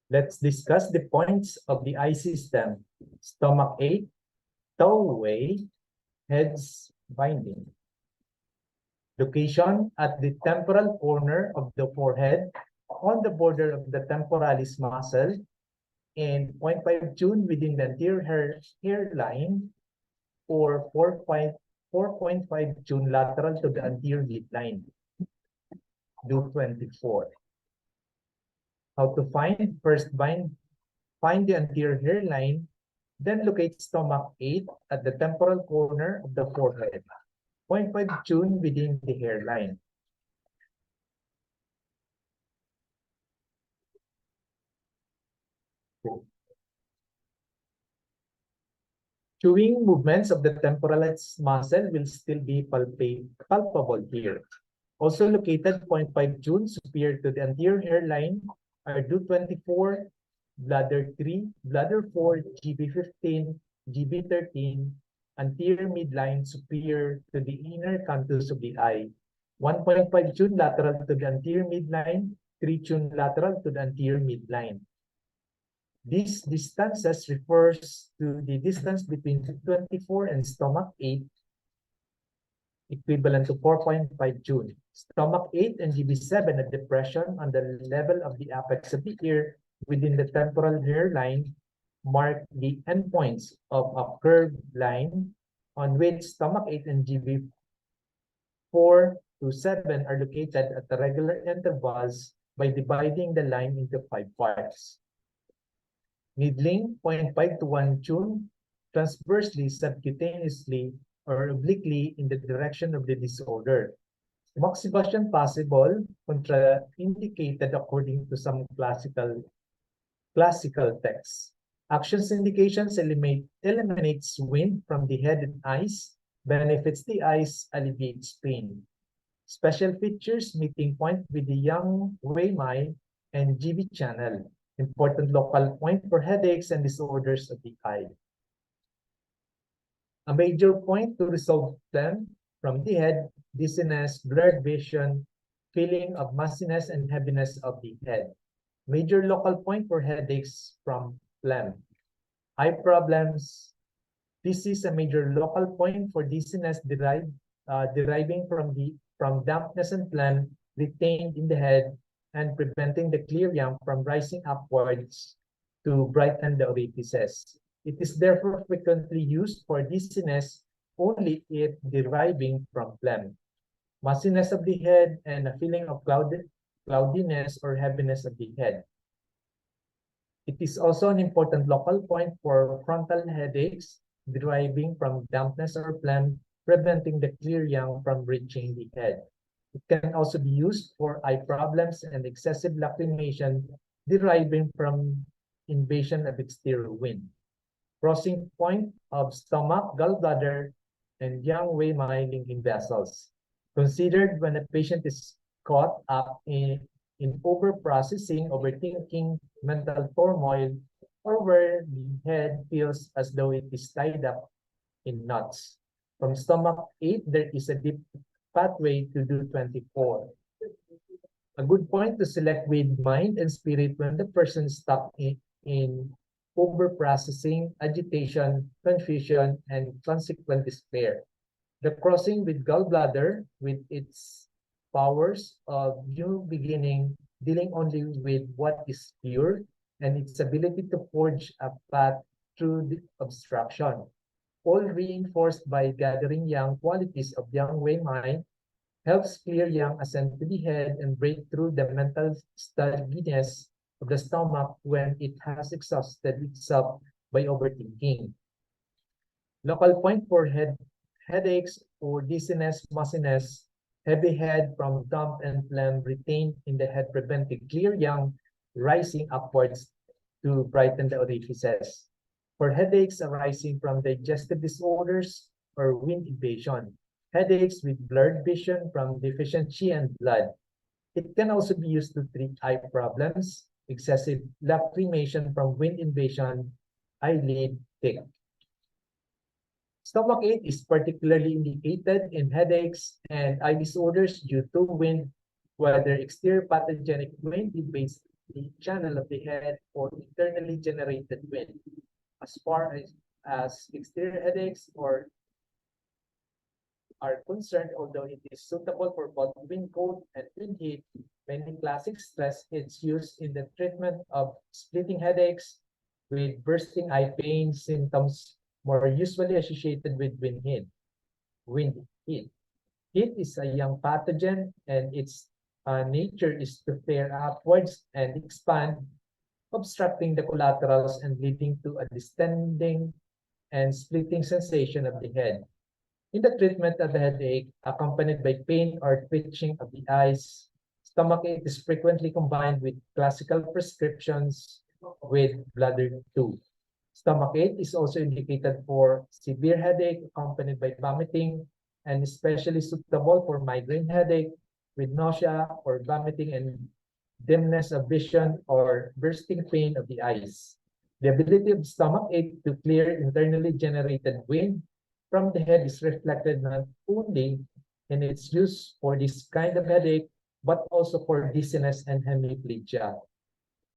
Let's discuss the points of the eye system. Stomach 8, Touwei, heads binding. Location at the temporal corner of the forehead, on the border of the temporalis muscle, and 0.5 June within the anterior hairline, or 4.5 June lateral to the anterior midline. Do 24. How to find? First, find the anterior hairline, then locate stomach 8 at the temporal corner of the forehead. 0.5 June within the hairline. Chewing movements of the temporalis muscle will still be palpable here. Also located 0.5 June superior to the anterior hairline are Do24, Bladder 3, Bladder 4, GB15, GB13, anterior midline superior to the inner canthus of the eye. 1.5 June lateral to the anterior midline, 3 June lateral to the anterior midline. These distances refers to the distance between 24 and stomach 8, equivalent to 4.5 June. Stomach 8 and GB7 at depression on the level of the apex of the ear within the temporal hairline mark the endpoints of a curved line on which stomach 8 and GB4 to 7 are located at the regular intervals by dividing the line into 5 parts. Needling 0.5 to 1 June transversely, subcutaneously, or obliquely in the direction of the disorder. Moxibustion possible, contraindicated according to some classical texts. Actions indications eliminates wind from the head and eyes, benefits the eyes, alleviates pain. Special features meeting point with the yang Wei-mai and GB channel. Important local point for headaches and disorders of the eye. A major point to resolve them from the head, dizziness, blurred vision, feeling of muskiness and heaviness of the head. Major local point for headaches from phlegm. Eye problems. This is a major local point for dizziness deriving from dampness and phlegm retained in the head and preventing the clear yang from rising upwards to brighten the orifices. It is therefore frequently used for dizziness only if deriving from phlegm. Muskiness of the head and a feeling of cloudiness or heaviness of the head. It is also an important local point for frontal headaches deriving from dampness or phlegm, preventing the clear yang from reaching the head. It can also be used for eye problems and excessive lacrimation deriving from invasion of exterior wind. Crossing point of stomach, gallbladder, and yang Wei-mai linking vessels. Considered when a patient is caught up in over-processing, overthinking, mental turmoil, or where the head feels as though it is tied up in knots. From stomach 8, there is a deep pathway to do 24. A good point to select with mind and spirit when the person is stuck in over-processing, agitation, confusion, and consequent despair. The crossing with gallbladder, with its powers of new beginning, dealing only with what is pure, and its ability to forge a path through the obstruction, all reinforced by gathering yang qualities of yang Wei-mai, helps clear yang ascend to the head and break through the mental stugginess of the stomach when it has exhausted itself by overthinking. Local point for headaches or dizziness, muskiness, heavy head from damp and phlegm retained in the head, preventing clear yang rising upwards to brighten the orifices. For headaches arising from digestive disorders or wind invasion, headaches with blurred vision from deficiency and blood. It can also be used to treat eye problems, excessive lacrimation from wind invasion, eyelid tick. Stomach 8 is particularly indicated in headaches and eye disorders due to wind, whether exterior pathogenic wind invades the channel of the head for internally generated wind. As far as exterior headaches are concerned, although it is suitable for both wind cold and wind heat, many classic stress is used in the treatment of splitting headaches with bursting eye pain symptoms more usually associated with wind heat. Heat is a young pathogen, and its nature is to flare upwards and expand, obstructing the collaterals and leading to a distending and splitting sensation of the head. In the treatment of a headache accompanied by pain or twitching of the eyes, stomachache is frequently combined with classical prescriptions with bladder 2. Stomachache is also indicated for severe headache accompanied by vomiting and especially suitable for migraine headache with nausea or vomiting and dimness of vision or bursting pain of the eyes. The ability of stomachache to clear internally generated wind from the head is reflected not only in its use for this kind of headache, but also for dizziness and hemiplegia.